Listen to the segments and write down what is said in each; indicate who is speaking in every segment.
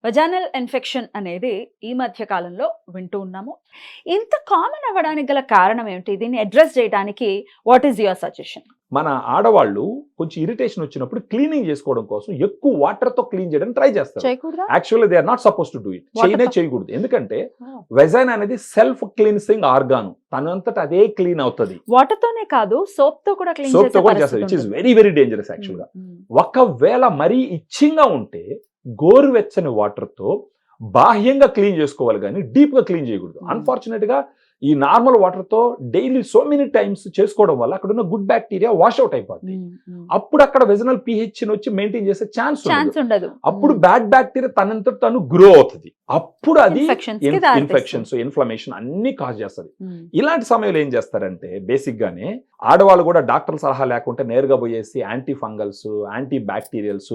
Speaker 1: వజానల్ infection అనేది ఈ మధ్య కాలంలో వింటూ ఉన్నాము. ఇంత కామన్ అవ్వడానికి గల కారణం ఏమిటి? దీన్ని అడ్రెస్ చేయడానికి వాట్ ఈస్ యువర్ సజెషన్?
Speaker 2: మన ఆడవాళ్ళు కొంచెం ఇరిటేషన్ వచ్చినప్పుడు క్లీనింగ్ చేసుకోవడం కోసం ఎక్కువ వాటర్ తో క్లీన్ చేయడానికి ట్రై చేస్తారు.
Speaker 1: చేయకూడదా?
Speaker 2: Actually they are not suppose to do it. చేయకూడదు. ఎందుకంటే వెజైన్ అనేది సెల్ఫ్ క్లీన్సింగ్ ఆర్గాన్, తనంతట అదే క్లీన్ అవుతుంది.
Speaker 1: వాటర్ తోనే కాదు, సోప్ తో కూడా క్లీన్
Speaker 2: సోప్ తో కూడా చేస్తారు, which is very very dangerous actual గా. ఒకవేళ మరీ ఇచ్చింగ్ గా ఉంటే గోరువెచ్చని వాటర్ తో బాహ్యంగా క్లీన్ చేసుకోవాలి, కానీ డీప్ గా క్లీన్ చేయకూడదు. అన్ఫార్చునేట్ గా ఈ నార్మల్ వాటర్ తో డైలీ సో మెనీ టైమ్స్ చేసుకోవడం వల్ల అక్కడ ఉన్న గుడ్ బ్యాక్టీరియా వాష్ అవుట్ అయిపోతుంది. అప్పుడు అక్కడ వెజనల్ pH వచ్చి మెయింటైన్ చేసే ఛాన్స్ ఉండదు. అప్పుడు బ్యాడ్ బ్యాక్టీరియా తనంత తను గ్రో అవుతుంది. అప్పుడు అది ఇన్ఫెక్షన్స్, ఇన్ఫ్లమేషన్ అన్ని కాజ్ చేస్తుంది. ఇలాంటి సమయంలో ఏం చేస్తారంటే బేసిక్ గానే ఆడవాళ్ళు కూడా డాక్టర్ సలహా లేకుంటే నేరుగా పోయేసి anti fungals, anti bacterials,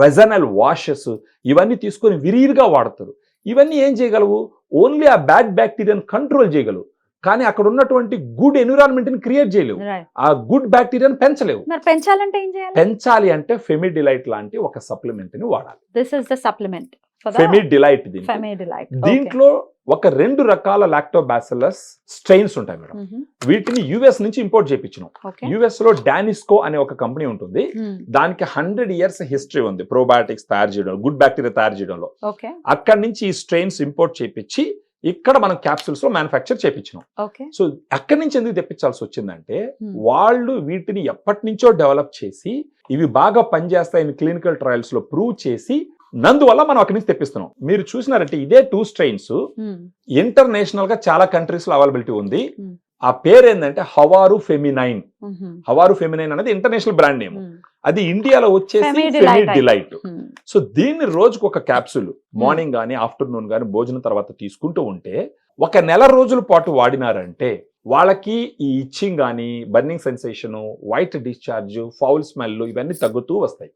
Speaker 2: vaginal washes ఇవన్నీ తీసుకొని విరివిగా వాడతారు. ఇవన్నీ ఏం చేయగలవు? ఓన్లీ ఆ బ్యాడ్ బ్యాక్టీరియాని కంట్రోల్ చేయగలవు, కానీ అక్కడ ఉన్నటువంటి గుడ్ ఎన్విరాన్మెంట్ ని క్రియేట్ చేయలేవు. ఆ గుడ్ బ్యాక్టీరియాని పెంచలేవు.
Speaker 1: పెంచాలంటే ఏం చేయాలి?
Speaker 2: పెంచాలి అంటే ఫెమిడిలైట్ లాంటి ఒక సప్లిమెంట్ ని వాడాలి.
Speaker 1: This is the supplement
Speaker 2: Femidilite. దీంట్లో ఒక 2 రకాల లాక్టోబాసిల్లస్ స్ట్రెయిన్స్ ఉంటాయి మేడం. వీటిని యుఎస్ నుంచి ఇంపోర్ట్ చేయించినాం. యుఎస్ లో డానిస్కో అనే ఒక కంపెనీ ఉంటుంది. దానికి 100 years హిస్టరీ ఉంది ప్రోబయాటిక్స్ తయారు చేయడం, గుడ్ బ్యాక్టీరియా తయారు చేయడంలో. అక్కడి నుంచి ఈ స్ట్రెయిన్స్ ఇంపోర్ట్ చేయించి ఇక్కడ మనం క్యాప్సూల్స్ లో మ్యానుఫ్యాక్చర్ చేయించినాం. సో అక్కడి నుంచి ఎందుకు తెప్పించాల్సి వచ్చిందంటే వాళ్ళు వీటిని ఎప్పటి నుంచో డెవలప్ చేసి ఇవి బాగా పనిచేస్తాయని క్లినికల్ ట్రయల్స్ లో ప్రూవ్ చేసి నందువల్ల మనం అక్కడి నుంచి తెప్పిస్తున్నాం. మీరు చూసినారంటే ఇదే 2 strains ఇంటర్నేషనల్ గా చాలా కంట్రీస్ లో అవైలబిలిటీ ఉంది. ఆ పేరు ఏంటంటే హవారు ఫెమినైన్. హవారు ఫెమినైన్ అనేది ఇంటర్నేషనల్ బ్రాండ్ నేమ్. అది ఇండియాలో వచ్చేసి ఫెమిడిలైట్. సో దీన్ని రోజుకు ఒక క్యాప్సూల్ మార్నింగ్ గానీ ఆఫ్టర్నూన్ గానీ భోజనం తర్వాత తీసుకుంటూ ఉంటే 1 నెల రోజుల పాటు వాడినారంటే వాళ్ళకి ఈ ఇచ్చింగ్ కానీ, burning sensation, white discharge, foul smell ఇవన్నీ తగ్గుతూ వస్తాయి.